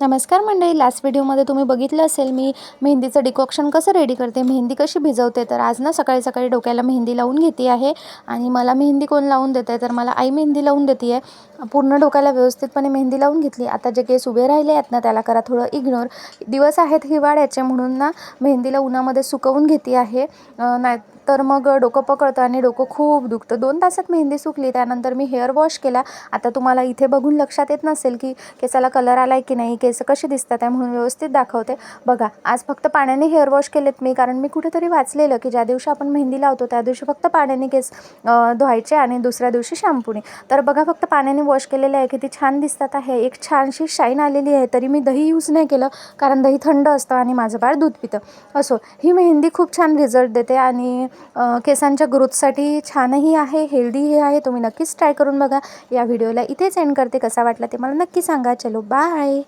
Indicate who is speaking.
Speaker 1: नमस्कार मंडळी, लास्ट व्हिडिओमध्ये तुम्ही बघितलं असेल मी मेहंदीचं डिकॉक्शन कसं रेडी करते, मेहंदी कशी भिजवते. तर आज ना सकाळी सकाळी डोक्याला मेहंदी लावून घेते आहे. आणि मला मेहंदी कोण लावून देते, तर मला आई मेहंदी लावून देते आहे. पूर्ण डोक्याला व्यवस्थितपणे मेहंदी लावून घेतली. आता जे केस उभे राहिले आहेत ना, त्याला करा थोडं इग्नोर. दिवस आहेत हिवाळ्याचे म्हणून ना मेहंदीला उन्हामध्ये सुकवून घेते आहे. नाही तर मग डोकं पकडतं आणि डोकं खूप दुखतं. 2 तासात मेहंदी सुकली. त्यानंतर मी हेअर वॉश केला. आता तुम्हाला इथे बघून लक्षात येत नसेल की केसाला कलर आला आहे की नाही, केस कशी दिसतात आहे, म्हणून व्यवस्थित दाखवते. बघा, आज फक्त पाण्याने हेअर वॉश केलेत मी, कारण मी कुठेतरी वाचलेलं की ज्या दिवशी आपण मेहंदी लावतो त्या दिवशी फक्त पाण्याने केस धुवायचे आणि दुसऱ्या दिवशी शॅम्पूने. तर बघा, फक्त पाण्याने वॉश केलेलं आहे, किती छान दिसतात आहे. एक छानशी शाईन आलेली आहे. तरी मी दही यूज नाही केलं, कारण दही थंड असतं आणि माझं बाळ दूध पितं. असो, ही मेहंदी खूप छान रिझल्ट देते आणि केसांच्या ग्रोथसाठी छानही आहे, हेल्दीही आहे. तुम्ही नक्कीच ट्राय करून बघा. या व्हिडिओला इथेच एंड करते. कसा वाटला ते मला नक्की सांगा. चलो बाय.